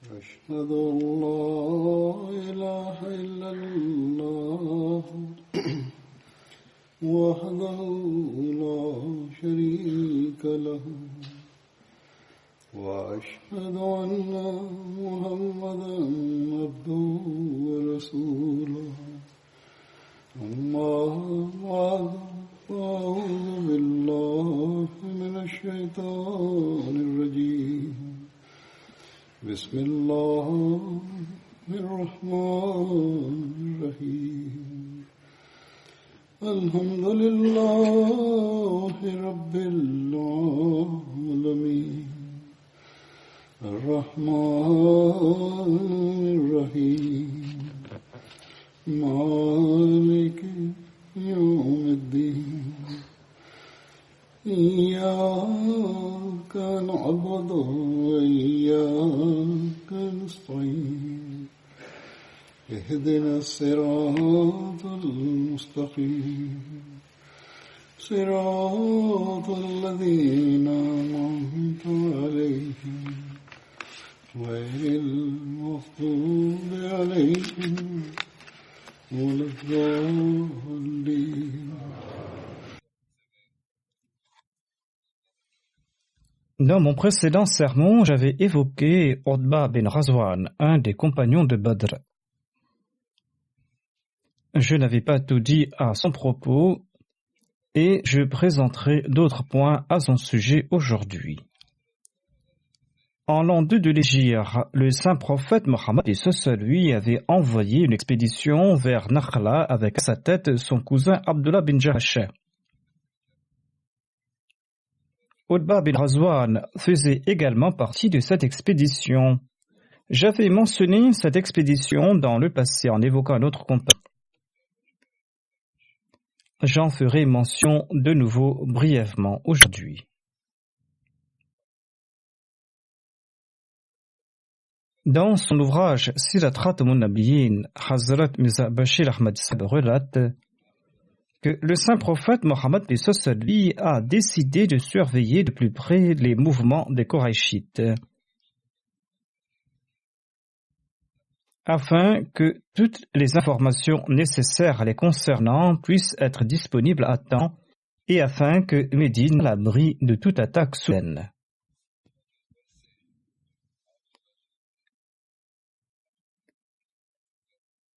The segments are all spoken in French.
أشهد أن لا إله إلا الله وحده لا شريك له وأشهد أن محمدا عبده ورسوله أما بعد فأعوذ بالله من الشيطان الرجيم بسم الله الرحمن الرحيم الحمد لله رب العالمين الرحمن الرحيم مالك يوم الدين إياك نعبد وإياك نستعين اهدنا الصراط المستقيم صراط الذين أنعمت عليهم غير المغضوب عليهم ولا الضالين. Dans mon précédent sermon, j'avais évoqué Utba bin Ghazwan, un des compagnons de Badr. Je n'avais pas tout dit à son propos et je présenterai d'autres points à son sujet aujourd'hui. En l'an 2 de l'Hégire, le saint prophète Mohammed lui avait envoyé une expédition vers Nakhla avec à sa tête son cousin Abdullah bin Jahash. Utba bin Ghazwan faisait également partie de cette expédition. J'avais mentionné cette expédition dans le passé en évoquant un autre compagnon. J'en ferai mention de nouveau brièvement aujourd'hui. Dans son ouvrage Sirat Khatamun Nabiyyin, Hazrat Mirza Bashir Ahmad Sahib relate que le saint prophète Mohammed lui a décidé de surveiller de plus près les mouvements des Qurayshites afin que toutes les informations nécessaires les concernant puissent être disponibles à temps et afin que Médine l'abri de toute attaque soudaine.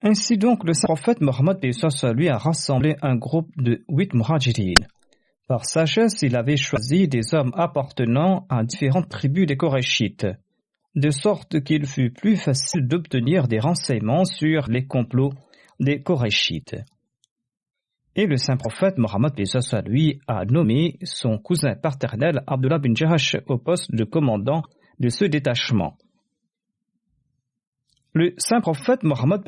Ainsi donc, le saint prophète Mohammed lui a rassemblé un groupe de 8 muhajirin. Par sagesse, il avait choisi des hommes appartenant à différentes tribus des Qurayshites, de sorte qu'il fut plus facile d'obtenir des renseignements sur les complots des Qurayshites. Et le saint prophète Mohammed lui a nommé son cousin paternel Abdullah bin Jahash au poste de commandant de ce détachement. Le saint prophète Mohammed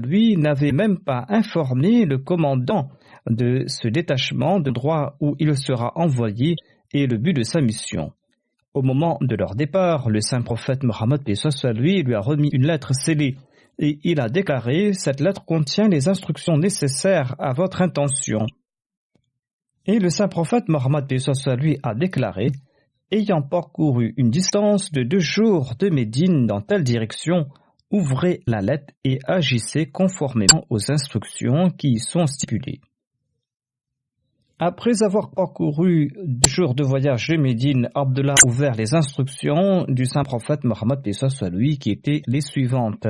lui n'avait même pas informé le commandant de ce détachement de l'endroit où il sera envoyé et le but de sa mission. Au moment de leur départ, le saint prophète Mohammed lui a remis une lettre scellée et il a déclaré: cette lettre contient les instructions nécessaires à votre intention. Et le saint prophète Mohammed lui a déclaré: ayant parcouru une distance de 2 jours de Médine dans telle direction, ouvrez la lettre et agissez conformément aux instructions qui y sont stipulées. Après avoir parcouru 2 jours de voyage de Médine, Abdullah a ouvert les instructions du saint prophète Mohammed qui étaient les suivantes.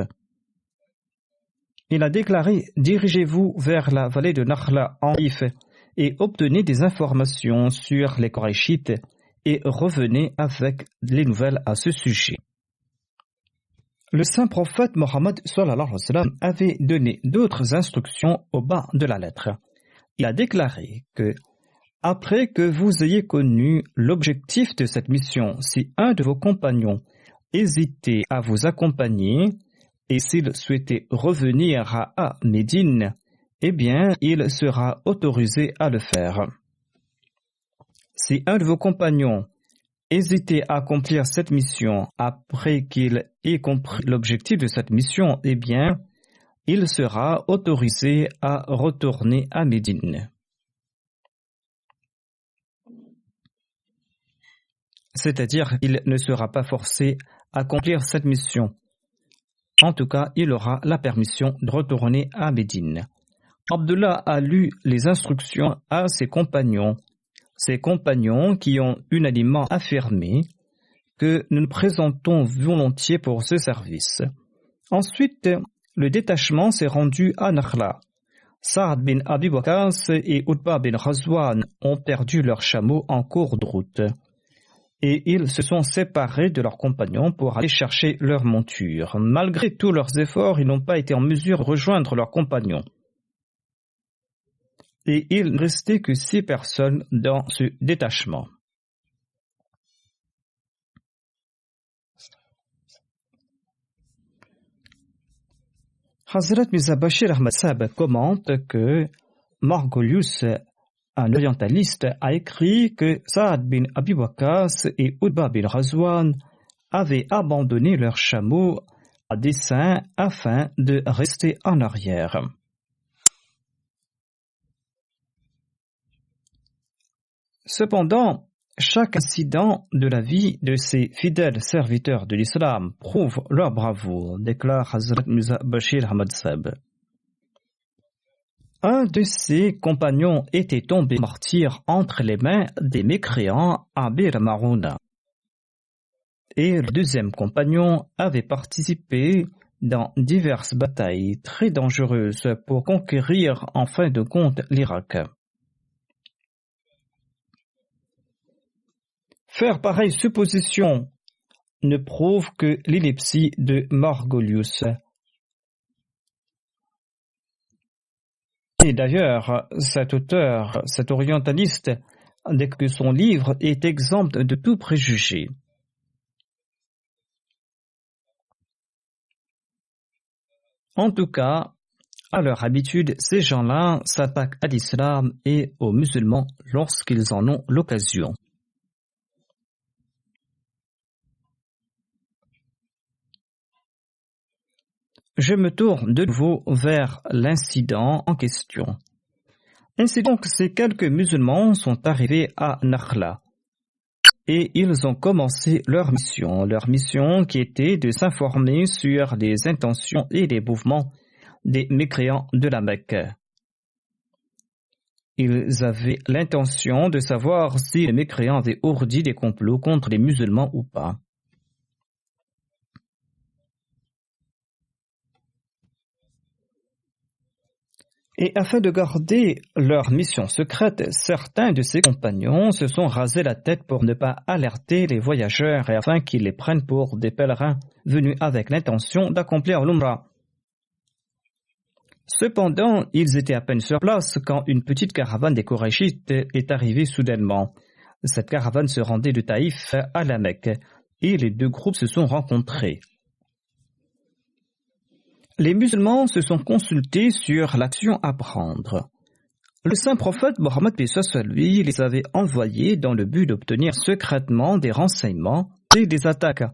Il a déclaré: dirigez-vous vers la vallée de Nakhla en If et obtenez des informations sur les Qurayshites et revenez avec les nouvelles à ce sujet. Le saint prophète Mohammed avait donné d'autres instructions au bas de la lettre. Il a déclaré que, après que vous ayez connu l'objectif de cette mission, si un de vos compagnons hésitait à vous accompagner et s'il souhaitait revenir à Médine, eh bien, il sera autorisé à le faire. Si un de vos compagnons hésitait à accomplir cette mission après qu'il ait compris l'objectif de cette mission, eh bien, il sera autorisé à retourner à Médine. C'est-à-dire qu'il ne sera pas forcé à accomplir cette mission, En tout cas, il aura la permission de retourner à Médine. Abdullah a lu les instructions à ses compagnons qui ont unanimement affirmé que nous nous présentons volontiers pour ce service. Ensuite, le détachement s'est rendu à Nakhla. Saad bin Abi Waqqas et Utba bin Ghazwan ont perdu leurs chameaux en cours de route et ils se sont séparés de leurs compagnons pour aller chercher leur monture. Malgré tous leurs efforts, ils n'ont pas été en mesure de rejoindre leurs compagnons. Et il ne restait que 6 personnes dans ce détachement. Hazrat Mirza Bashir Ahmad Sahib commente que Margolius, un orientaliste, a écrit que Saad bin Abi Waqqas et Utba bin Ghazwan avaient abandonné leurs chameaux à dessein afin de rester en arrière. Cependant, chaque incident de la vie de ces fidèles serviteurs de l'islam prouve leur bravoure, déclare Hazrat Mirza Bashir Ahmad Sahib. Un de ses compagnons était tombé martyr entre les mains des mécréants à Bir Marouna. Et le deuxième compagnon avait participé dans diverses batailles très dangereuses pour conquérir en fin de compte l'Irak. Faire pareille supposition ne prouve que l'ineptie de Margolius. Et d'ailleurs, cet auteur, cet orientaliste, dès que son livre est exempt de tout préjugé. En tout cas, à leur habitude, ces gens-là s'attaquent à l'islam et aux musulmans lorsqu'ils en ont l'occasion. Je me tourne de nouveau vers l'incident en question. Ainsi donc, ces quelques musulmans sont arrivés à Nakhla et ils ont commencé leur mission qui était de s'informer sur les intentions et les mouvements des mécréants de la Mecque. Ils avaient l'intention de savoir si les mécréants avaient ourdi des complots contre les musulmans ou pas. Et afin de garder leur mission secrète, certains de ses compagnons se sont rasés la tête pour ne pas alerter les voyageurs et afin qu'ils les prennent pour des pèlerins venus avec l'intention d'accomplir l'Umrah. Cependant, ils étaient à peine sur place quand une petite caravane des Qurayshites est arrivée soudainement. Cette caravane se rendait de Taïf à la Mecque et les deux groupes se sont rencontrés. Les musulmans se sont consultés sur l'action à prendre. Le saint prophète Mohammed lui les avait envoyés dans le but d'obtenir secrètement des renseignements et des attaques.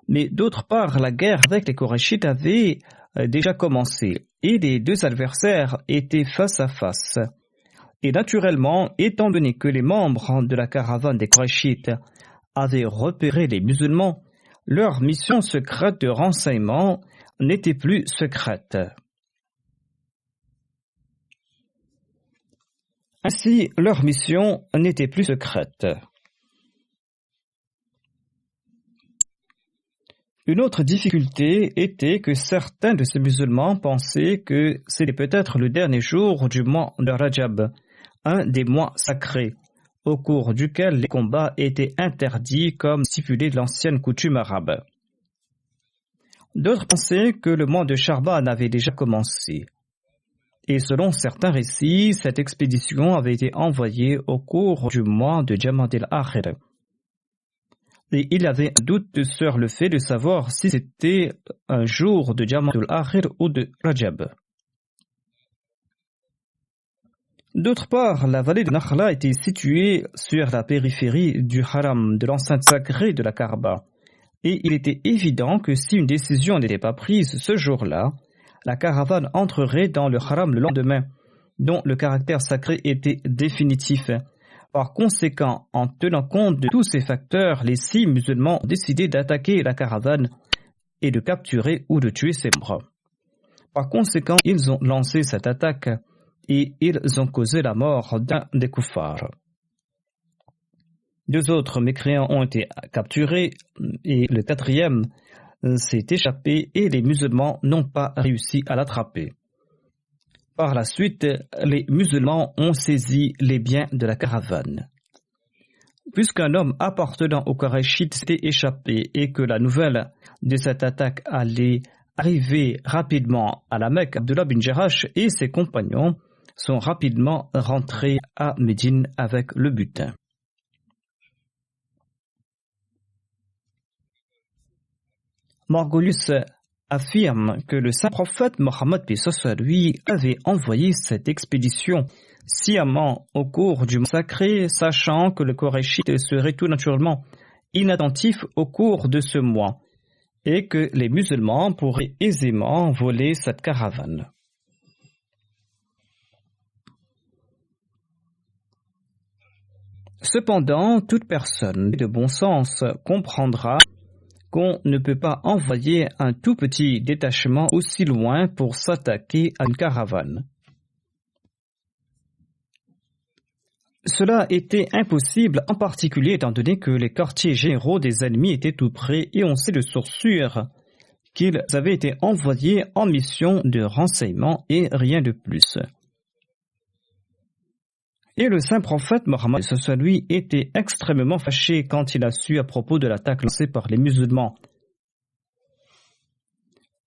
Mais d'autre part, la guerre avec les Qurayshites avait déjà commencé et les deux adversaires étaient face à face. Et naturellement, étant donné que les membres de la caravane des Qurayshites avaient repéré les musulmans, leur mission secrète de renseignement n'était plus secrète. Ainsi, leur mission n'était plus secrète. Une autre difficulté était que certains de ces musulmans pensaient que c'était peut-être le dernier jour du mois de Rajab, un des mois sacrés, au cours duquel les combats étaient interdits comme stipulé de l'ancienne coutume arabe. D'autres pensaient que le mois de Charban avait déjà commencé. Et selon certains récits, cette expédition avait été envoyée au cours du mois de Jamad al-Akhir. Et il y avait un doute sur le fait de savoir si c'était un jour de Jamad al-Akhir ou de Rajab. D'autre part, la vallée de Nakhla était située sur la périphérie du haram, de l'enceinte sacrée de la Kaaba. Et il était évident que si une décision n'était pas prise ce jour-là, la caravane entrerait dans le haram le lendemain, dont le caractère sacré était définitif. Par conséquent, en tenant compte de tous ces facteurs, les 6 musulmans ont décidé d'attaquer la caravane et de capturer ou de tuer ses membres. Par conséquent, ils ont lancé cette attaque et ils ont causé la mort d'un des kuffars. 2 autres mécréants ont été capturés et le 4e s'est échappé et les musulmans n'ont pas réussi à l'attraper. Par la suite, les musulmans ont saisi les biens de la caravane. Puisqu'un homme appartenant aux Qurayshites s'était échappé et que la nouvelle de cette attaque allait arriver rapidement à la Mecque, Abdullah bin Jarash et ses compagnons sont rapidement rentrés à Médine avec le butin. Margolius affirme que le saint prophète Mohammed lui avait envoyé cette expédition sciemment au cours du massacre, sachant que le Qurayshite serait tout naturellement inattentif au cours de ce mois et que les musulmans pourraient aisément voler cette caravane. Cependant, toute personne de bon sens comprendra qu'on ne peut pas envoyer un tout petit détachement aussi loin pour s'attaquer à une caravane. Cela était impossible, en particulier étant donné que les quartiers généraux des ennemis étaient tout près et on sait de source sûre qu'ils avaient été envoyés en mission de renseignement et rien de plus. Et le saint prophète Mohammed lui était extrêmement fâché quand il a su à propos de l'attaque lancée par les musulmans.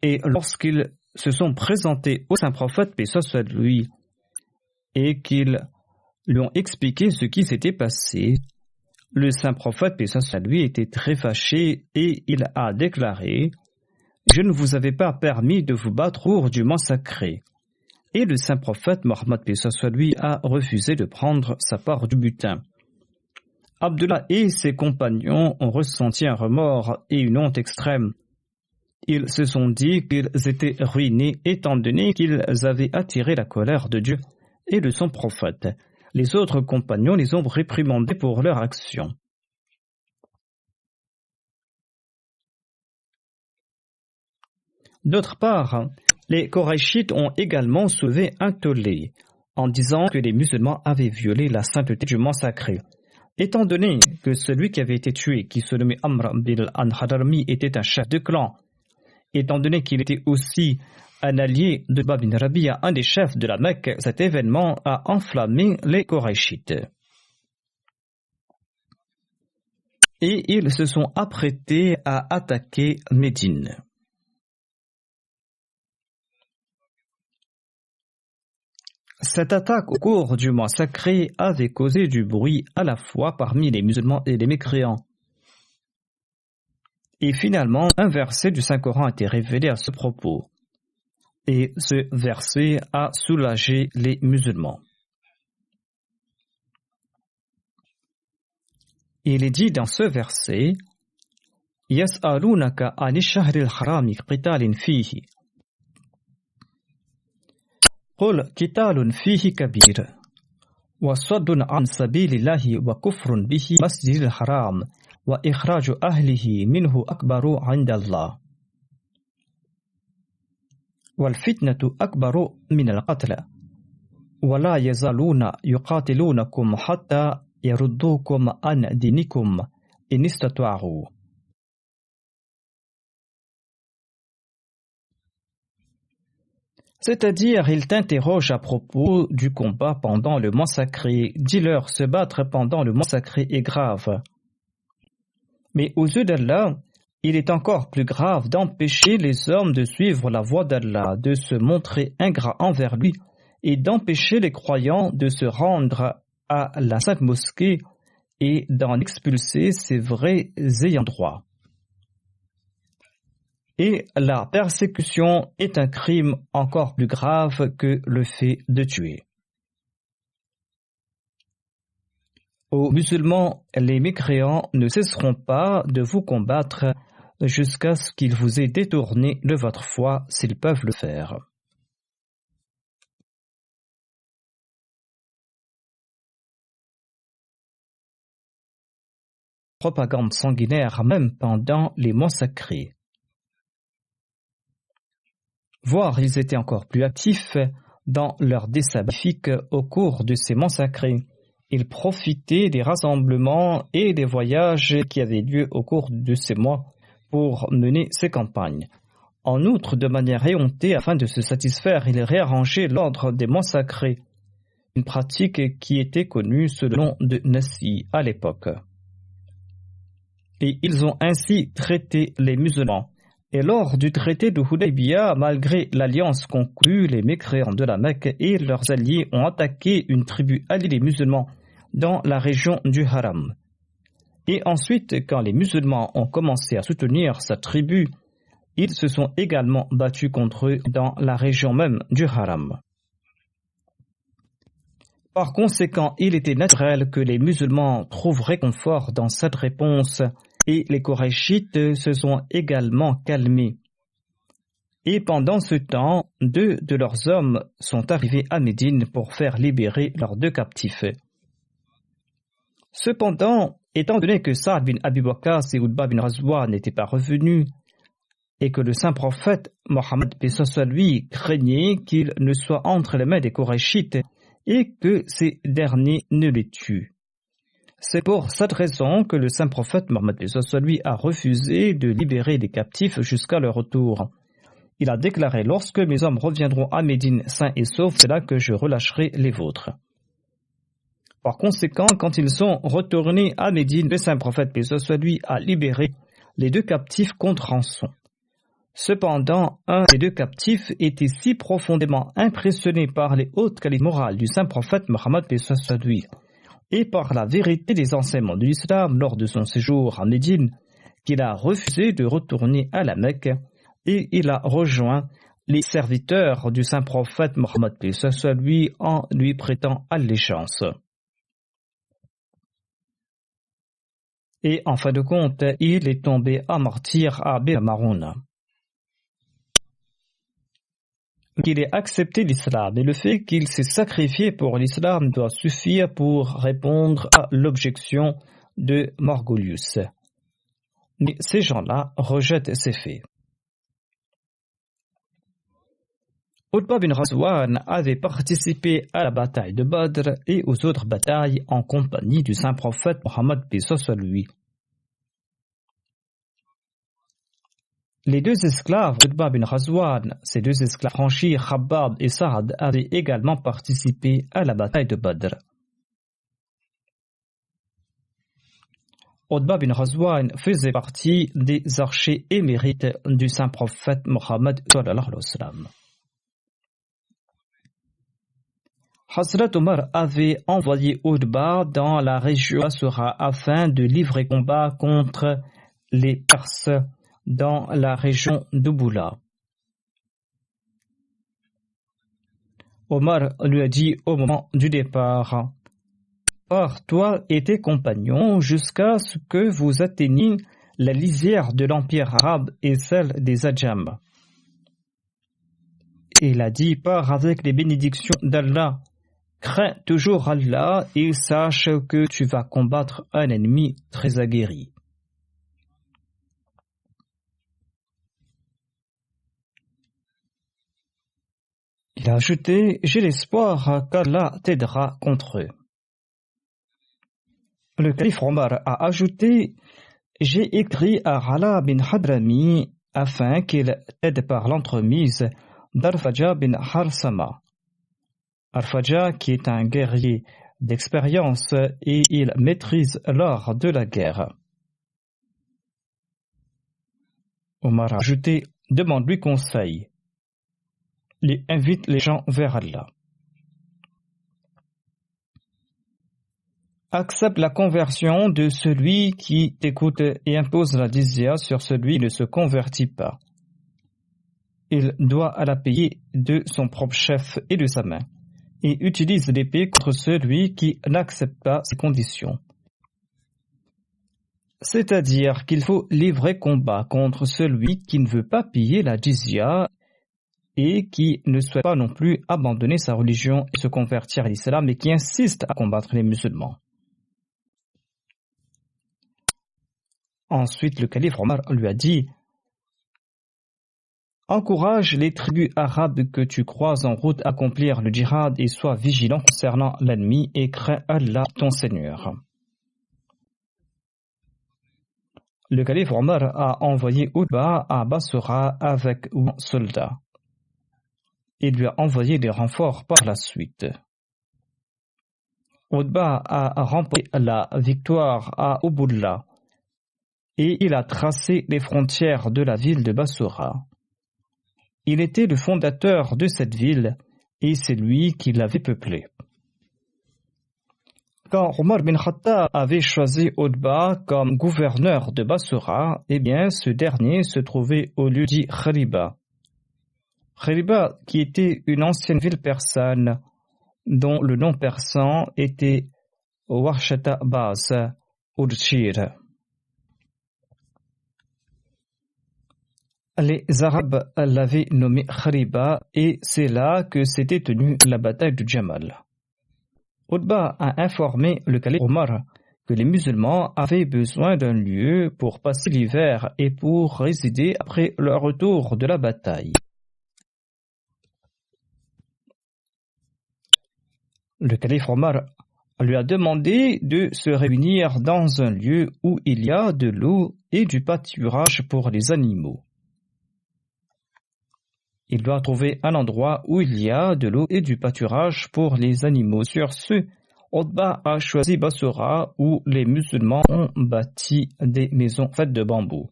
Et lorsqu'ils se sont présentés au saint prophète lui et qu'ils lui ont expliqué ce qui s'était passé, le saint prophète lui était très fâché et il a déclaré « Je ne vous avais pas permis de vous battre au cours du massacre ». Et le saint prophète Mohammed lui a refusé de prendre sa part du butin. Abdullah et ses compagnons ont ressenti un remords et une honte extrême. Ils se sont dit qu'ils étaient ruinés étant donné qu'ils avaient attiré la colère de Dieu et de son prophète. Les autres compagnons les ont réprimandés pour leur action. D'autre part, les Qurayshites ont également soulevé un tollé en disant que les musulmans avaient violé la sainteté du massacre. Étant donné que celui qui avait été tué, qui se nommait Amr bin al-Hadrami, était un chef de clan, étant donné qu'il était aussi un allié de Utba bin Rabi'a, un des chefs de la Mecque, cet événement a enflammé les Qurayshites. Et ils se sont apprêtés à attaquer Médine. Cette attaque au cours du massacre avait causé du bruit à la fois parmi les musulmans et les mécréants. Et finalement, un verset du Saint-Coran a été révélé à ce propos. Et ce verset a soulagé les musulmans. Il est dit dans ce verset « Yas'alunaka anish shahril harami qitalin fihi » قل قتال فيه كبير وصد عن سبيل الله وكفر به مسجد الحرام وإخراج أهله منه أكبر عند الله والفتنة أكبر من القتل ولا يزالون يقاتلونكم حتى يردوكم عن دينكم إن استطاعوا. C'est-à-dire, ils t'interrogent à propos du combat pendant le massacre. Dis-leur, se battre pendant le massacre est grave. Mais aux yeux d'Allah, il est encore plus grave d'empêcher les hommes de suivre la voie d'Allah, de se montrer ingrats envers lui et d'empêcher les croyants de se rendre à la sainte mosquée et d'en expulser ses vrais ayants droit. Et la persécution est un crime encore plus grave que le fait de tuer. Aux musulmans, les mécréants ne cesseront pas de vous combattre jusqu'à ce qu'ils vous aient détourné de votre foi s'ils peuvent le faire. Propagande sanguinaire même pendant les massacres. voire ils étaient encore plus actifs dans leurs desseins bénéfiques au cours de ces mois sacrés. Ils profitaient des rassemblements et des voyages qui avaient lieu au cours de ces mois pour mener ces campagnes. En outre, de manière éhontée, afin de se satisfaire, ils réarrangeaient l'ordre des mois sacrés, une pratique qui était connue sous le nom de Nassi à l'époque. Et ils ont ainsi traité les musulmans. Et lors du traité de Hudaybiyah, malgré l'alliance conclue, les mécréants de la Mecque et leurs alliés ont attaqué une tribu alliée des musulmans dans la région du Haram. Et ensuite, quand les musulmans ont commencé à soutenir sa tribu, ils se sont également battus contre eux dans la région même du Haram. Par conséquent, il était naturel que les musulmans trouvent réconfort dans cette réponse et les Korachites se sont également calmés. Et pendant ce temps, 2 de leurs hommes sont arrivés à Médine pour faire libérer leurs 2 captifs. Cependant, étant donné que Saad bin Abi Waqqas et Utba bin Ghazwan n'étaient pas revenus, et que le saint prophète Mohammed lui craignait qu'il ne soit entre les mains des Korachites et que ces derniers ne les tuent. C'est pour cette raison que le saint prophète Mohammed lui a refusé de libérer les captifs jusqu'à leur retour. Il a déclaré: lorsque mes hommes reviendront à Médine sains et saufs, c'est là que je relâcherai les vôtres. Par conséquent, quand ils sont retournés à Médine, le saint prophète lui a libéré les 2 captifs contre rançon. Cependant, un des 2 captifs était si profondément impressionné par les hautes qualités morales du saint prophète Mohammed lui et par la vérité des enseignements de l'islam lors de son séjour à Médine qu'il a refusé de retourner à la Mecque et il a rejoint les serviteurs du saint prophète Mohammed lui en lui prêtant allégeance. Et en fin de compte, il est tombé à martyr à Bir Maroun. Qu'il ait accepté l'islam et le fait qu'il s'est sacrifié pour l'islam doit suffire pour répondre à l'objection de Margolius. Mais ces gens-là rejettent ces faits. Utba bin Ghazwan avait participé à la bataille de Badr et aux autres batailles en compagnie du saint prophète Mohammed lui. Les 2 esclaves d'Utba bin Ghazwan, ces 2 esclaves franchis, Khabbab et Saad, avaient également participé à la bataille de Badr. Utba bin Ghazwan faisait partie des archers émérites du saint prophète Mohammed sallallahu alayhi wa sallam. Hazrat Omar avait envoyé Utba dans la région Basra afin de livrer combat contre les Perses dans la région d'Uboula. Omar lui a dit au moment du départ: pars toi et tes compagnons jusqu'à ce que vous atteigniez la lisière de l'empire arabe et celle des Adjam. Il a dit: pars avec les bénédictions d'Allah, crains toujours Allah et sache que tu vas combattre un ennemi très aguerri. Il a ajouté: j'ai l'espoir qu'Allah t'aidera contre eux. Le calife Omar a ajouté: j'ai écrit à Ala bin Hadrami afin qu'il t'aide par l'entremise d'Arfaja bin Harsama. Arfaja, qui est un guerrier d'expérience et il maîtrise l'art de la guerre. Omar a ajouté: demande-lui conseil. Il invite les gens vers Allah. Accepte la conversion de celui qui t'écoute et impose la jizya sur celui qui ne se convertit pas. Il doit la payer de son propre chef et de sa main, et utilise l'épée contre celui qui n'accepte pas ces conditions. C'est-à-dire qu'il faut livrer combat contre celui qui ne veut pas payer la jizya et qui ne souhaite pas non plus abandonner sa religion et se convertir à l'islam et qui insiste à combattre les musulmans. Ensuite, le calife Omar lui a dit: Encourage les tribus arabes que tu croises en route à accomplir le djihad et sois vigilant concernant l'ennemi et crains Allah ton Seigneur. Le calife Omar a envoyé Utba à Bassora avec 8 soldats. Il lui a envoyé des renforts par la suite. Utba a remporté la victoire à Ubulla et il a tracé les frontières de la ville de Bassora. Il était le fondateur de cette ville et c'est lui qui l'avait peuplée. Quand Omar bin Khattab avait choisi Utba comme gouverneur de Bassora, eh bien ce dernier se trouvait au lieu dit Khariba. Khariba qui était une ancienne ville persane dont le nom persan était Warshata Bas Urshir. Les Arabes l'avaient nommé Khariba et c'est là que s'était tenue la bataille du Jamal. Utba a informé le calife Omar que les musulmans avaient besoin d'un lieu pour passer l'hiver et pour résider après leur retour de la bataille. Le calife Omar lui a demandé de se réunir dans un lieu où il y a de l'eau et du pâturage pour les animaux. Il doit trouver un endroit où il y a de l'eau et du pâturage pour les animaux. Sur ce, Utba a choisi Bassora où les musulmans ont bâti des maisons faites de bambou.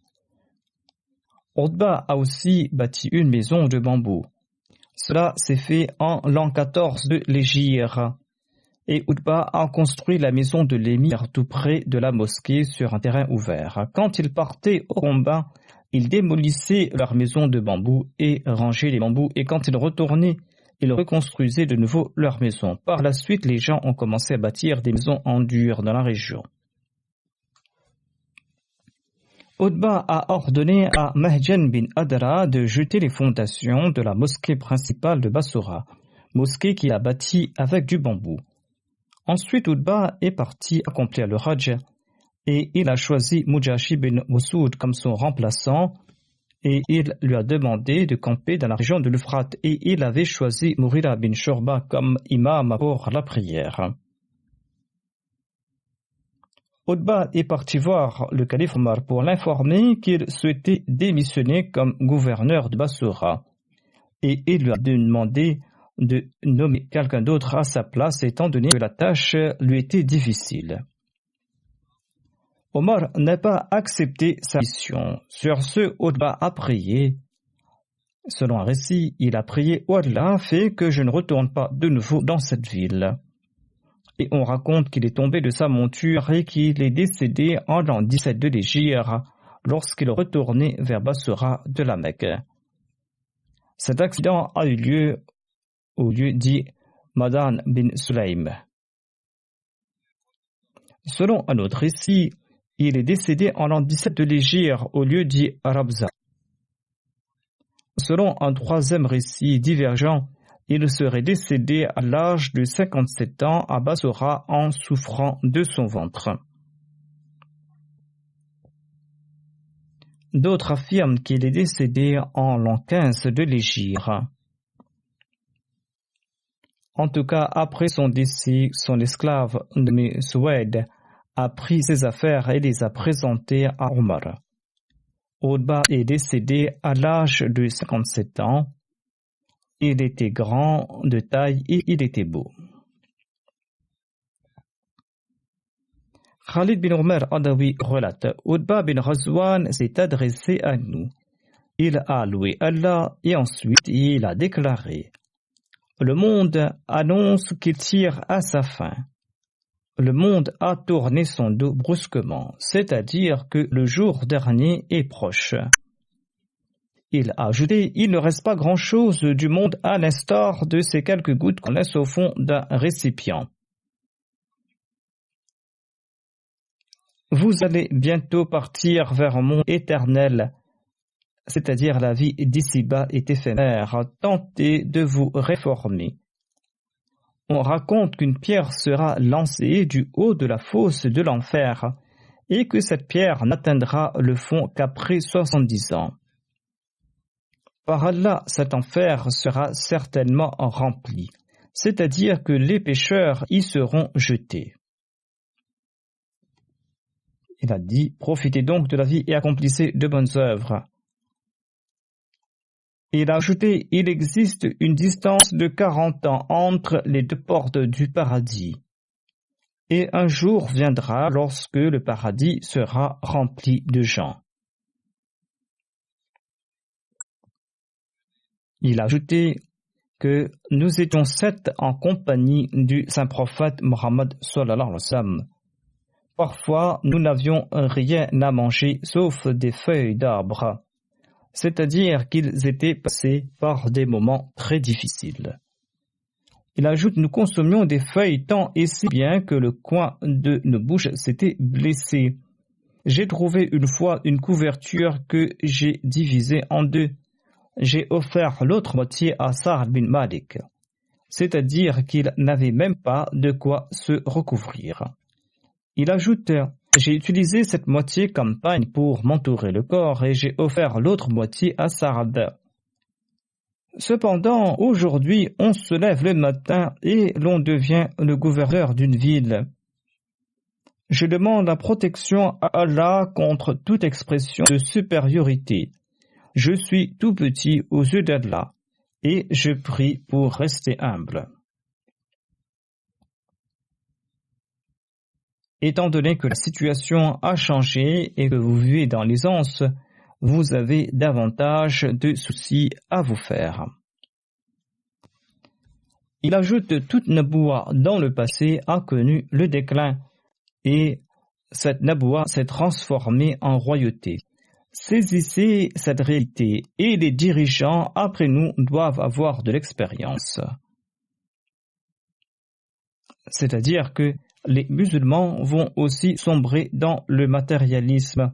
Utba a aussi bâti une maison de bambou. Cela s'est fait en l'an 14 de l'Hégire. Et Utba a construit la maison de l'émir tout près de la mosquée sur un terrain ouvert. Quand ils partaient au combat, ils démolissaient leur maison de bambou et rangeaient les bambous. Et quand ils retournaient, ils reconstruisaient de nouveau leur maison. Par la suite, les gens ont commencé à bâtir des maisons en dur dans la région. Utba a ordonné à Mahjan bin Adra de jeter les fondations de la mosquée principale de Bassora, mosquée qu'il a bâtie avec du bambou. Ensuite, Utba est parti accomplir le Hajj et il a choisi Mujashi bin Musoud comme son remplaçant et il lui a demandé de camper dans la région de l'Euphrate et il avait choisi Mughira bin Shurba comme imam pour la prière. Utba est parti voir le calife Omar pour l'informer qu'il souhaitait démissionner comme gouverneur de Bassora et il lui a demandé de nommer quelqu'un d'autre à sa place étant donné que la tâche lui était difficile. Omar n'a pas accepté sa mission. Sur ce, Utba a prié. Selon un récit, il a prié « Oh Allah, fais que je ne retourne pas de nouveau dans cette ville ». Et on raconte qu'il est tombé de sa monture et qu'il est décédé en l'an 17 de l'Hégire lorsqu'il retournait vers Bassora de la Mecque. Cet accident a eu lieu au lieu dit Madan bin Sulaim. Selon un autre récit, il est décédé en l'an 17 de l'Hégire au lieu dit Rabza. Selon un troisième récit divergent, il serait décédé à l'âge de 57 ans à Bassora en souffrant de son ventre. D'autres affirment qu'il est décédé en l'an 15 de l'Hégire. En tout cas, après son décès, son esclave nommé Suwaid a pris ses affaires et les a présentées à Omar. Utba est décédé à l'âge de 57 ans. Il était grand de taille et il était beau. Khalid bin Umar Adawi relate, Utba bin Ghazwan s'est adressé à nous. Il a loué Allah et ensuite il a déclaré: le monde annonce qu'il tire à sa fin. Le monde a tourné son dos brusquement, c'est-à-dire que le jour dernier est proche. Il a ajouté: il ne reste pas grand-chose du monde à l'instar de ces quelques gouttes qu'on laisse au fond d'un récipient. Vous allez bientôt partir vers un monde éternel, c'est-à-dire la vie d'ici-bas est éphémère. Tentez de vous réformer. On raconte qu'une pierre sera lancée du haut de la fosse de l'enfer et que cette pierre n'atteindra le fond qu'après 70 ans. Par Allah, cet enfer sera certainement rempli, c'est-à-dire que les pécheurs y seront jetés. Il a dit, profitez donc de la vie et accomplissez de bonnes œuvres. Il a ajouté, il existe une distance de 40 ans entre les deux portes du paradis. Et un jour viendra lorsque le paradis sera rempli de gens. Il a ajouté que nous étions 7 en compagnie du saint prophète Mohammed sallallahu alayhi wa sallam. Parfois, nous n'avions rien à manger sauf des feuilles d'arbre, c'est-à-dire qu'ils étaient passés par des moments très difficiles. Il ajoute, nous consommions des feuilles tant et si bien que le coin de nos bouches s'était blessé. J'ai trouvé une fois une couverture que j'ai divisée en deux. J'ai offert l'autre moitié à Sa'd bin Malik, c'est-à-dire qu'il n'avait même pas de quoi se recouvrir. Il ajoute, j'ai utilisé cette moitié comme pagne pour m'entourer le corps et j'ai offert l'autre moitié à Sa'd. Cependant, aujourd'hui, on se lève le matin et l'on devient le gouverneur d'une ville. Je demande la protection à Allah contre toute expression de supériorité. Je suis tout petit aux yeux d'Allah et je prie pour rester humble. Étant donné que la situation a changé et que vous vivez dans l'aisance, vous avez davantage de soucis à vous faire. Il ajoute, toute Naboua dans le passé a connu le déclin et cette Naboua s'est transformée en royauté. Saisissez cette réalité et les dirigeants après nous doivent avoir de l'expérience. C'est-à-dire que les musulmans vont aussi sombrer dans le matérialisme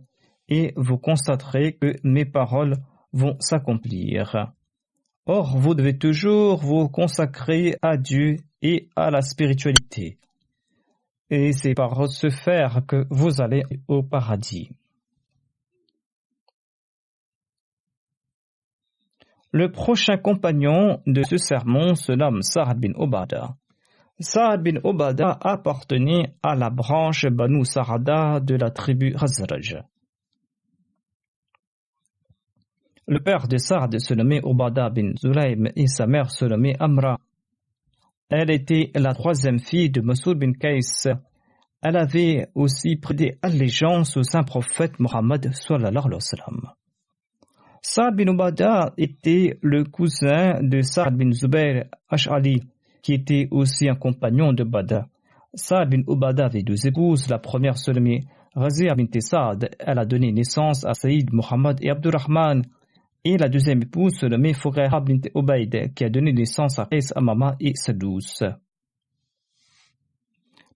et vous constaterez que mes paroles vont s'accomplir. Or, vous devez toujours vous consacrer à Dieu et à la spiritualité. Et c'est par ce faire que vous allez au paradis. Le prochain compagnon de ce sermon se nomme Sa'd bin Ubadah. Sa'd bin Ubadah appartenait à la branche Banu Sarada de la tribu Khazraj. Le père de Sa'd se nommait Ubadah bin Zulaym et sa mère se nommait Amra. Elle était la troisième fille de Mas'ud bin Qais. Elle avait aussi prêté allégeance au saint prophète Mohammed sallallahu alayhi wa sallam. Sa'd bin Ubadah était le cousin de Sa'd bin Zubayr Ash'ari, qui était aussi un compagnon de Badr. Sa'd bin Ubadah avait 2 épouses. La première se nommait Razia bint Sa'd. Elle a donné naissance à Saïd, Mohammed et Abdurrahman. Et la deuxième épouse se nommait Fuqayha bint Ubayd, qui a donné naissance à Qais, Amama et Sadous.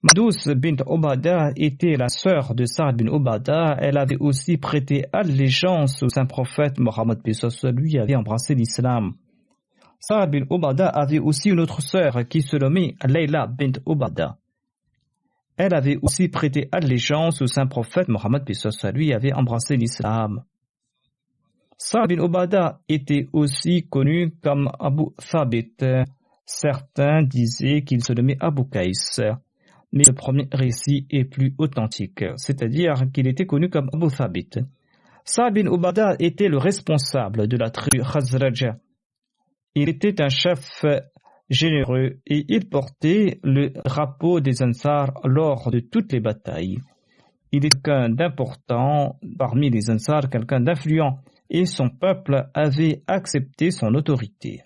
Madous bint Ubadah était la sœur de Sa'd bin Ubadah. Elle avait aussi prêté allégeance au saint prophète Mohammed, lui avait embrassé l'islam. Sa'd bin Ubadah avait aussi une autre sœur qui se nommait Layla bint Ubadah. Elle avait aussi prêté allégeance au saint prophète Mohammed, lui avait embrassé l'islam. Sa'd bin Ubadah était aussi connu comme Abu Thabit. Certains disaient qu'il se nommait Abu Qais, mais le premier récit est plus authentique, c'est-à-dire qu'il était connu comme Abu Thabit. Sa'd bin Ubadah était le responsable de la tribu Khazraj. Il était un chef généreux et il portait le drapeau des Ansar lors de toutes les batailles. Il était quelqu'un d'important parmi les Ansar, quelqu'un d'influent, et son peuple avait accepté son autorité.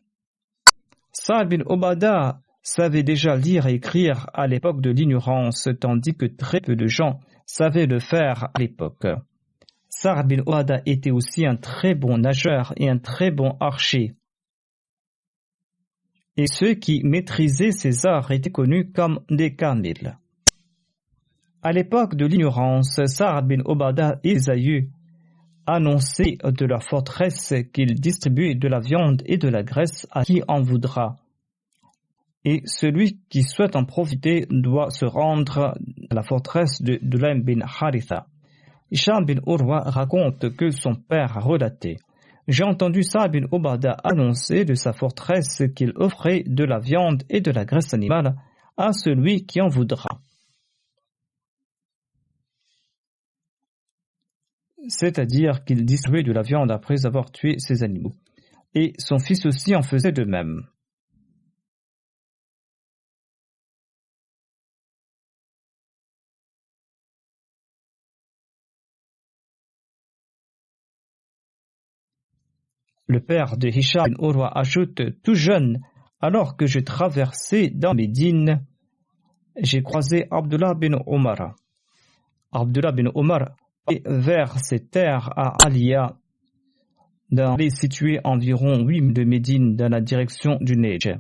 Sa'd bin Ubadah savait déjà lire et écrire à l'époque de l'ignorance, tandis que très peu de gens savaient le faire à l'époque. Sa'd bin Ubadah était aussi un très bon nageur et un très bon archer. Et ceux qui maîtrisaient ces arts étaient connus comme des kamils. À l'époque de l'ignorance, Sa'd bin Ubadah et ses aïeux annonçaient de leur forteresse qu'ils distribuaient de la viande et de la graisse à qui en voudra. Et celui qui souhaite en profiter doit se rendre à la forteresse de Dulaym bin Haritha. Hisham bin Urwa raconte que son père a relaté: j'ai entendu Sa'd bin Ubadah annoncer de sa forteresse qu'il offrait de la viande et de la graisse animale à celui qui en voudra. C'est-à-dire qu'il distribuait de la viande après avoir tué ses animaux. Et son fils aussi en faisait de même. Le père de Hisham bin Urwa ajoute, tout jeune, alors que je traversais dans Médine, j'ai croisé Abdullah bin Omar. Abdullah bin Omar est vers ses terres à Aliya, dans les situés environ 8 milles de Médine dans la direction du Neige.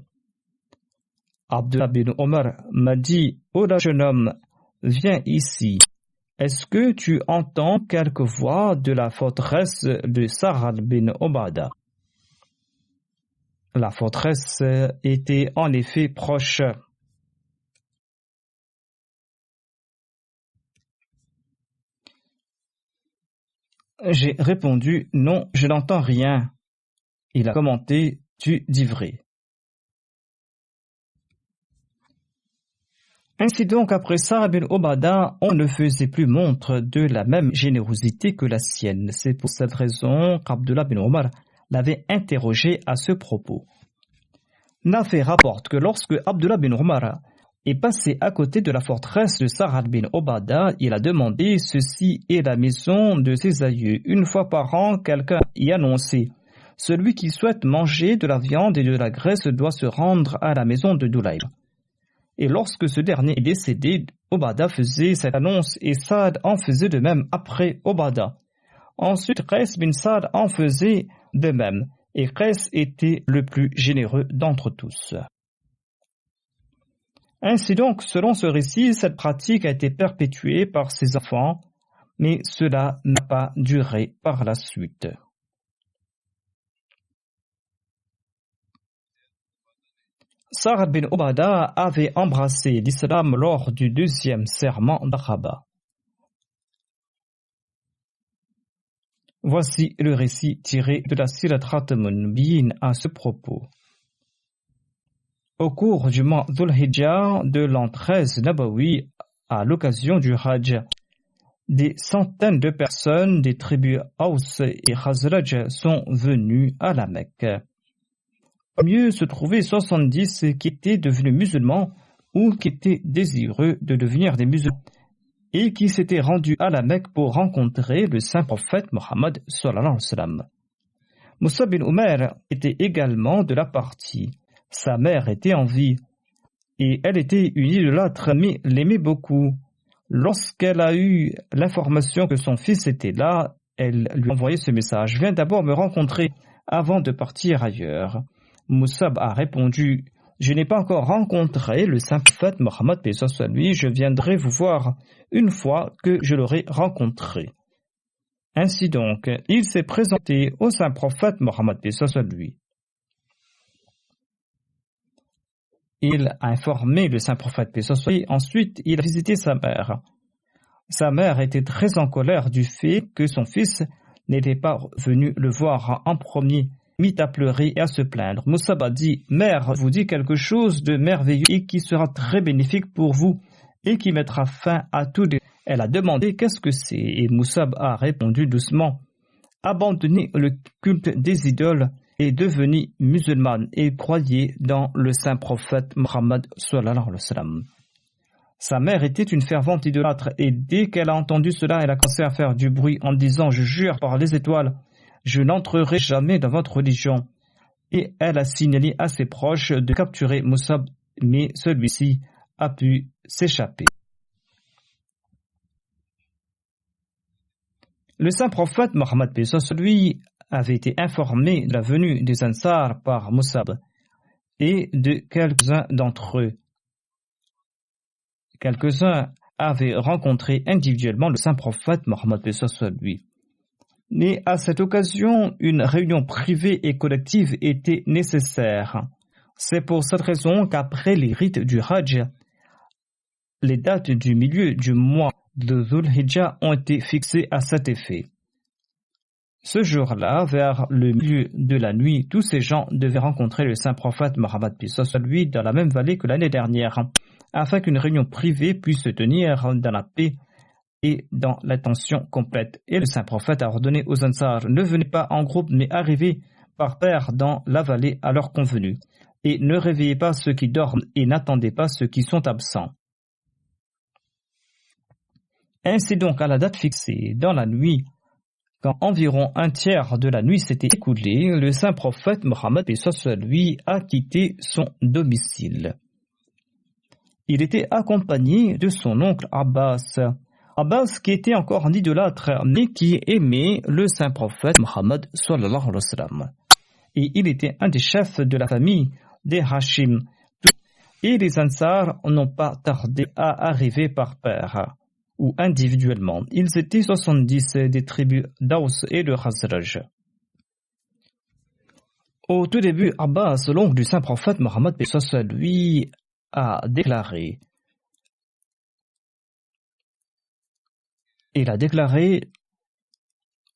Abdullah bin Omar m'a dit, ô jeune homme, viens ici. Est-ce que tu entends quelques voix de la forteresse de Sa'd bin Ubadah? La forteresse était en effet proche. J'ai répondu, non, je n'entends rien. Il a commenté, tu dis vrai. Ainsi donc, après Sa'd bin Ubadah, on ne faisait plus montre de la même générosité que la sienne. C'est pour cette raison qu'Abdullah bin Omar l'avait interrogé à ce propos. Nafi rapporte que lorsque Abdullah bin Omar est passé à côté de la forteresse de Sa'd bin Ubadah, il a demandé, ceci est la maison de ses aïeux. Une fois par an, quelqu'un y annonçait, celui qui souhaite manger de la viande et de la graisse doit se rendre à la maison de Dulayl. Et lorsque ce dernier est décédé, Ubadah faisait cette annonce et Sa'd en faisait de même après Ubadah. Ensuite, Qais bin Sa'd en faisait de même, et Qais était le plus généreux d'entre tous. Ainsi donc, selon ce récit, cette pratique a été perpétuée par ses enfants, mais cela n'a pas duré par la suite. Sa'd bin Ubadah avait embrassé l'islam lors du deuxième serment d'Aqaba. Voici le récit tiré de la Sirat Khatam an-Nabiyyin à ce propos. Au cours du mois Dhul Hijjah de l'an 13 Nabawi, à l'occasion du Hajj, des centaines de personnes des tribus Aws et Khazraj sont venues à la Mecque. Au mieux se trouvaient 70 qui étaient devenus musulmans ou qui étaient désireux de devenir des musulmans et qui s'étaient rendus à la Mecque pour rencontrer le saint prophète Mohammed sallallahu alayhi wa sallam. Mus'ab bin Umair était également de la partie. Sa mère était en vie et elle était une idolâtre mais l'aimait beaucoup. Lorsqu'elle a eu l'information que son fils était là, elle lui a envoyé ce message: viens d'abord me rencontrer avant de partir ailleurs. Mus'ab a répondu: je n'ai pas encore rencontré le saint prophète Mohammed, paix soit lui, je viendrai vous voir une fois que je l'aurai rencontré. Ainsi donc, il s'est présenté au saint prophète Mohammed, paix soit lui. Il a informé le saint prophète, paix soit lui. Ensuite, il a visité sa mère. Sa mère était très en colère du fait que son fils n'était pas venu le voir en premier, mit à pleurer et à se plaindre. Mus'ab a dit: mère, vous dit quelque chose de merveilleux et qui sera très bénéfique pour vous et qui mettra fin à tout. Elle a demandé qu'est-ce que c'est et Mus'ab a répondu doucement: abandonnez le culte des idoles et devenez musulmane et croyez dans le saint prophète Muhammad sallallahu alayhi wa sallam. Sa mère était une fervente idolâtre et dès qu'elle a entendu cela, elle a commencé à faire du bruit en disant: je jure par les étoiles, je n'entrerai jamais dans votre religion. Et elle a signalé à ses proches de capturer Mus'ab, mais celui-ci a pu s'échapper. Le saint prophète Mohammed, paix soit sur lui, avait été informé de la venue des Ansar par Mus'ab et de quelques-uns d'entre eux. Quelques-uns avaient rencontré individuellement le saint prophète Mohammed, paix soit sur lui. Mais à cette occasion, une réunion privée et collective était nécessaire. C'est pour cette raison qu'après les rites du Hajj, les dates du milieu du mois de Dhul Hijjah ont été fixées à cet effet. Ce jour-là, vers le milieu de la nuit, tous ces gens devaient rencontrer le saint prophète Mohammed lui dans la même vallée que l'année dernière, afin qu'une réunion privée puisse se tenir dans la paix et dans l'attention complète. Et le saint prophète a ordonné aux Ansar: ne venez pas en groupe, mais arrivez par paire dans la vallée à l'heure convenue. Et ne réveillez pas ceux qui dorment et n'attendez pas ceux qui sont absents. Ainsi donc, à la date fixée, dans la nuit, quand environ un tiers de la nuit s'était écoulé, le saint prophète Mohammed lui a quitté son domicile. Il était accompagné de son oncle Abbas. Abbas qui était encore un idolâtre, mais qui aimait le saint prophète Mohammed sallallahu alayhi wa sallam. Et il était un des chefs de la famille des Hashim. Et les Ansar n'ont pas tardé à arriver par paire ou individuellement. Ils étaient 70 des tribus d'Aus et de Khazraj. Au tout début, Abbas, l'oncle du saint prophète Mohammed lui a déclaré. Il a déclaré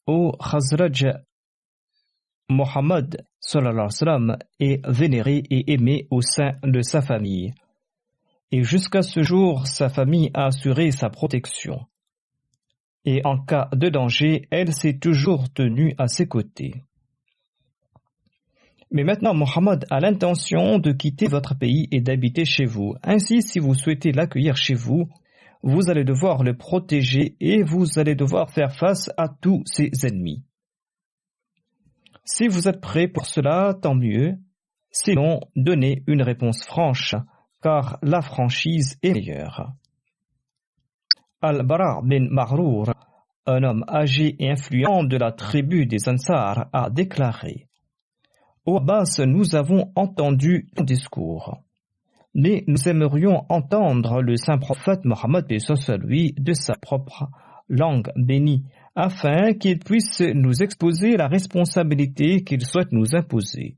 au Khazraj: Mohammed sallallahu alayhi wa sallam est vénéré et aimé au sein de sa famille. Et jusqu'à ce jour, sa famille a assuré sa protection. Et en cas de danger, elle s'est toujours tenue à ses côtés. Mais maintenant, Mohammed a l'intention de quitter votre pays et d'habiter chez vous. Ainsi, si vous souhaitez l'accueillir chez vous, vous allez devoir le protéger et vous allez devoir faire face à tous ses ennemis. Si vous êtes prêts pour cela, tant mieux. Sinon, donnez une réponse franche, car la franchise est meilleure. Al-Bara bin Maghrour, un homme âgé et influent de la tribu des Ansar, a déclaré: Ô Abbas, nous avons entendu ton discours, mais nous aimerions entendre le saint prophète Mohammed lui de sa propre langue bénie, afin qu'il puisse nous exposer la responsabilité qu'il souhaite nous imposer.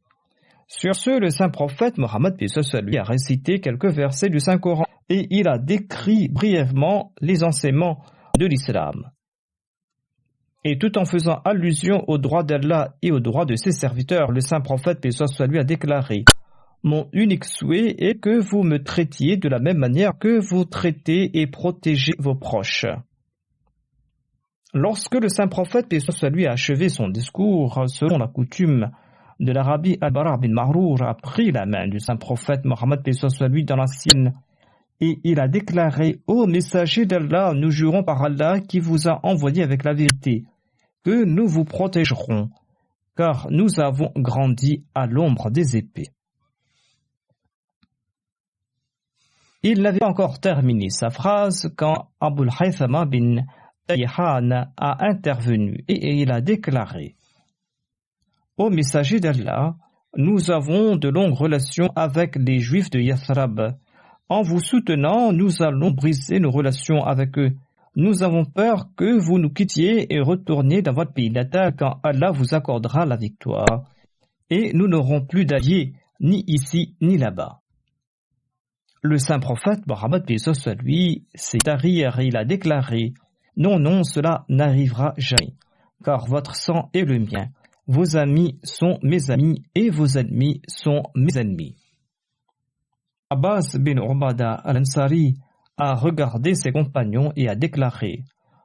Sur ce, le saint prophète Mohammed lui a récité quelques versets du Saint-Coran et il a décrit brièvement les enseignements de l'islam. Et tout en faisant allusion aux droits d'Allah et aux droits de ses serviteurs, le saint prophète lui a déclaré: Mon unique souhait est que vous me traitiez de la même manière que vous traitez et protégez vos proches. Lorsque le saint prophète lui a achevé son discours, selon la coutume de l'Arabie, Al-Bara bin Maghrour a pris la main du saint prophète Mohammed lui dans la sienne et il a déclaré: Ô messager d'Allah, nous jurons par Allah qui vous a envoyé avec la vérité que nous vous protégerons, car nous avons grandi à l'ombre des épées. Il n'avait pas encore terminé sa phrase quand Abul Haythama bin Tayhan a intervenu et il a déclaré: Ô messager d'Allah, nous avons de longues relations avec les Juifs de Yathrib. En vous soutenant, nous allons briser nos relations avec eux. Nous avons peur que vous nous quittiez et retourniez dans votre pays natal quand Allah vous accordera la victoire. Et nous n'aurons plus d'alliés, ni ici, ni là-bas. Le saint prophète Mohammed lui s'est tari et il a déclaré: Non, non, cela n'arrivera jamais, car votre sang est le mien. Vos amis sont mes amis et vos ennemis sont mes ennemis. Abbas bin Ubada al-Ansari a regardé ses compagnons et a déclaré: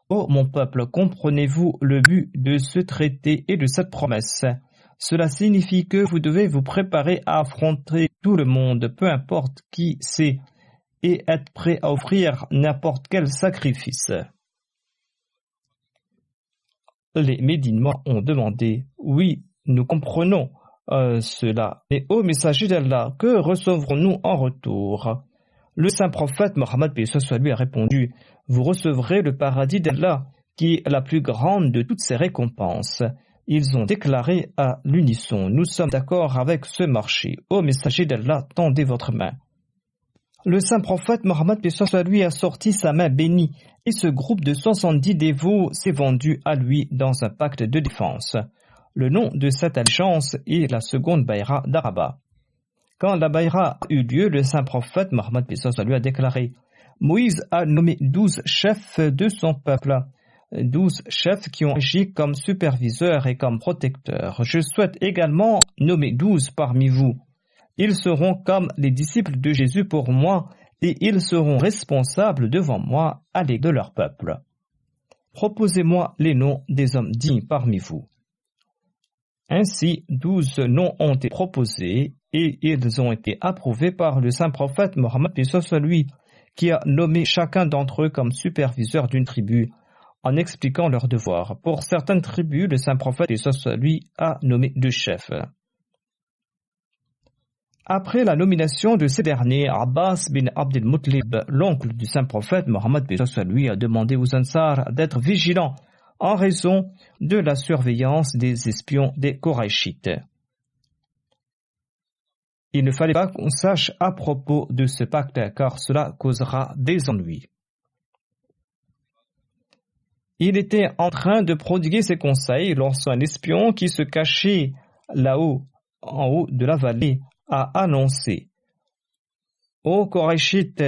Ô mon peuple, comprenez-vous le but de ce traité et de cette promesse? Cela signifie que vous devez vous préparer à affronter tout le monde, peu importe qui c'est, et être prêt à offrir n'importe quel sacrifice. Les Médinois ont demandé: Oui, nous comprenons cela. Mais ô messager d'Allah, que recevrons-nous en retour? Le saint prophète Mohammed lui a répondu: Vous recevrez le paradis d'Allah, qui est la plus grande de toutes ses récompenses. Ils ont déclaré à l'unisson: Nous sommes d'accord avec ce marché. Ô messager d'Allah, tendez votre main. Le saint prophète Mohammed lui a sorti sa main bénie et ce groupe de 70 dévots s'est vendu à lui dans un pacte de défense. Le nom de cette alliance est la seconde Bayra d'Araba. Quand la Bayra a eu lieu, le saint prophète Mohammed lui a déclaré: Moïse a nommé 12 chefs de son peuple. 12 chefs qui ont agi comme superviseurs et comme protecteurs. Je souhaite également nommer 12 parmi vous. Ils seront comme les disciples de Jésus pour moi et ils seront responsables devant moi à l'égard de leur peuple. Proposez-moi les noms des hommes dignes parmi vous. Ainsi, 12 noms ont été proposés et ils ont été approuvés par le saint prophète Mohammed, paix soit lui, qui a nommé chacun d'entre eux comme superviseur d'une tribu en expliquant leurs devoirs. Pour certaines tribus, le saint prophète, paix soit lui, a nommé 2 chefs. Après la nomination de ces derniers, Abbas bin Abdel Muttalib, l'oncle du saint prophète Mohammed, paix soit lui, a demandé aux Ansar d'être vigilants en raison de la surveillance des espions des Koraïchites. Il ne fallait pas qu'on sache à propos de ce pacte car cela causera des ennuis. Il était en train de prodiguer ses conseils lorsqu'un espion qui se cachait là-haut, en haut de la vallée, a annoncé: Ô Koraïchites,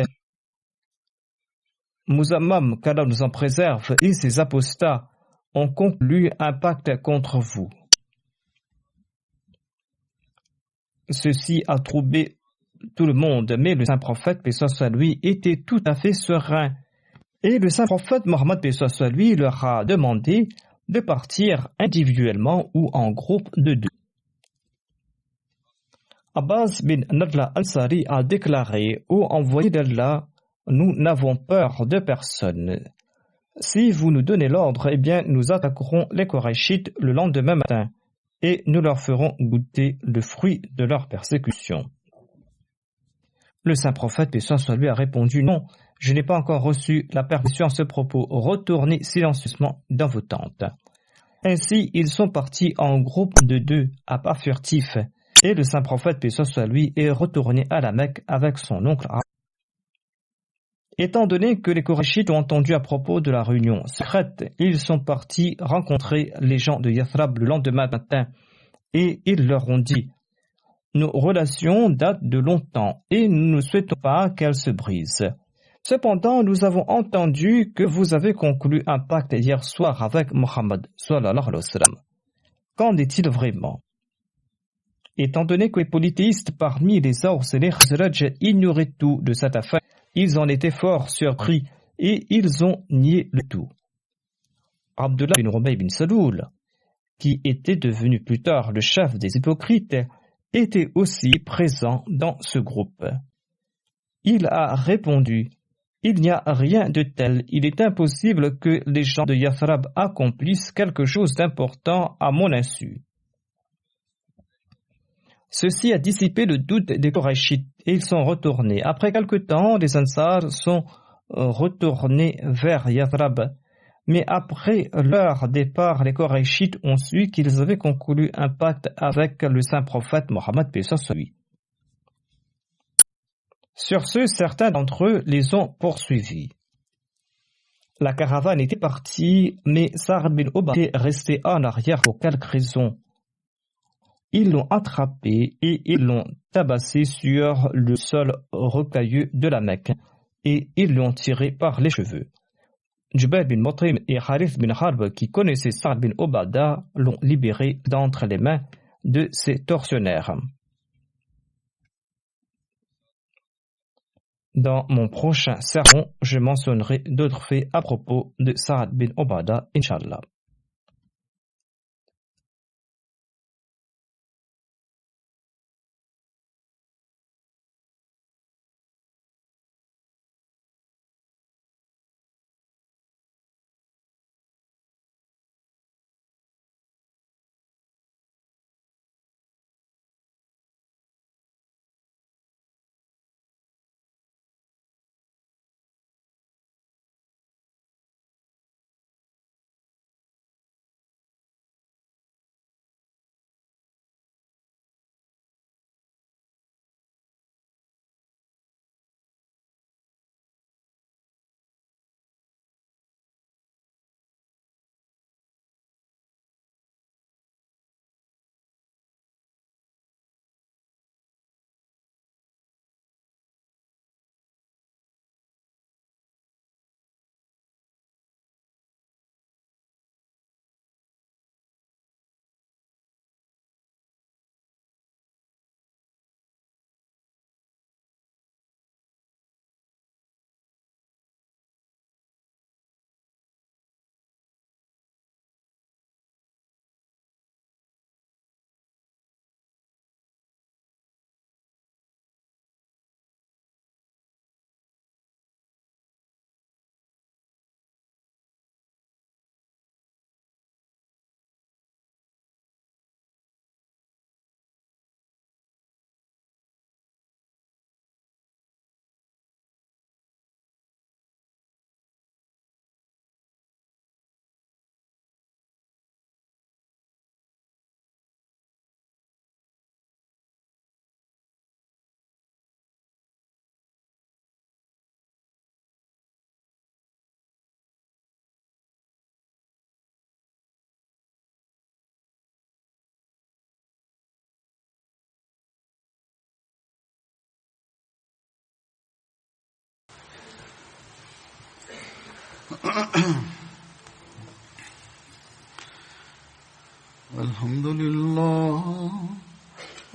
Muzammam, qu'Allah nous en préserve, et ses apostats ont conclu un pacte contre vous. Ceci a troublé tout le monde, mais le saint prophète, paix soit lui, était tout à fait serein. Et le saint prophète Mohammed, paix soit lui, leur a demandé de partir individuellement ou en groupe de 2. Abbas bin Nadla al-Sari a déclaré: Ô envoyé d'Allah, nous n'avons peur de personne. Si vous nous donnez l'ordre, eh bien nous attaquerons les Koraïchites le lendemain matin et nous leur ferons goûter le fruit de leur persécution. Le saint prophète, paix soit lui, a répondu: Non, je n'ai pas encore reçu la permission à ce propos. Retournez silencieusement dans vos tentes. Ainsi, ils sont partis en groupe de 2 à pas furtifs et le saint prophète, paix soit lui, est retourné à la Mecque avec son oncle. Étant donné que les Koraïchites ont entendu à propos de la réunion secrète, ils sont partis rencontrer les gens de Yathrab le lendemain matin et ils leur ont dit: Nos relations datent de longtemps et nous ne souhaitons pas qu'elles se brisent. Cependant, nous avons entendu que vous avez conclu un pacte hier soir avec Mohammed sallallahu alayhi wa sallam. Qu'en est-il vraiment? Étant donné que les polythéistes parmi les Aws et les Khazraj ignoraient tout de cette affaire, ils en étaient fort surpris et ils ont nié le tout. Abdullah bin Ubay bin Saloul, qui était devenu plus tard le chef des hypocrites, était aussi présent dans ce groupe. Il a répondu: Il n'y a rien de tel, il est impossible que les gens de Yathrab accomplissent quelque chose d'important à mon insu. Ceci a dissipé le doute des Koraïchites et ils sont retournés. Après quelque temps, les Ansar sont retournés vers Yathrab. Mais après leur départ, les Koraïchites ont su qu'ils avaient conclu un pacte avec le saint prophète Mohammed, paix soit lui. Sur ce, certains d'entre eux les ont poursuivis. La caravane était partie, mais Sa'd bin Ubadah est resté en arrière pour quelque raison. Ils l'ont attrapé et ils l'ont tabassé sur le sol rocailleux de la Mecque et ils l'ont tiré par les cheveux. Jubayr bin Mut'im et Harith bin Harb, qui connaissaient Sa'd bin Ubadah, l'ont libéré d'entre les mains de ces tortionnaires. Dans mon prochain sermon, je mentionnerai d'autres faits à propos de Sa'd bin Ubadah, Inch'Allah.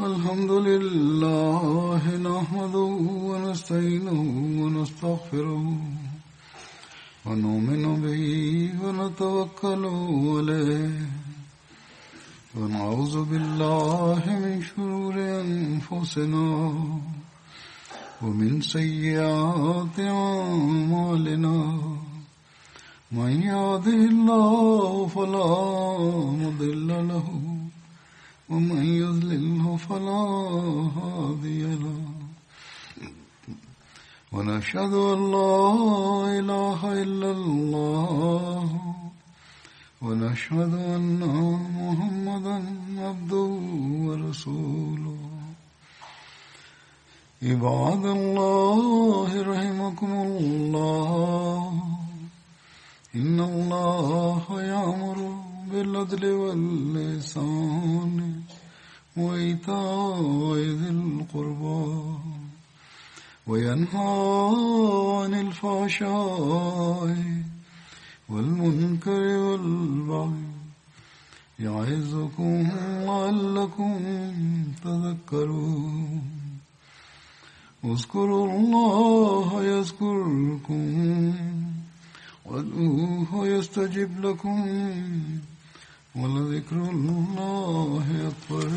الحمد لله نحمده ونستعينه ونستغفره ونؤمن به ونتوكل عليه ونعوذ بالله من شرور أنفسنا ومن سيئات أعمالنا من يهده الله فلا مضل له ومن يضلله فلا هادي له ونشهد أن لا إله إلا الله ونشهد أن محمدا عبده ورسوله عباد الله رحمكم الله إن الله يأمر بالعدل والإحسان وإيتاء ذي القربى وينهى عن الفحشاء والمنكر والبغي يعظكم لعلكم تذكرون اذكروا الله يذكركم وادعوه يستجب لكم ولذكر الله أكبر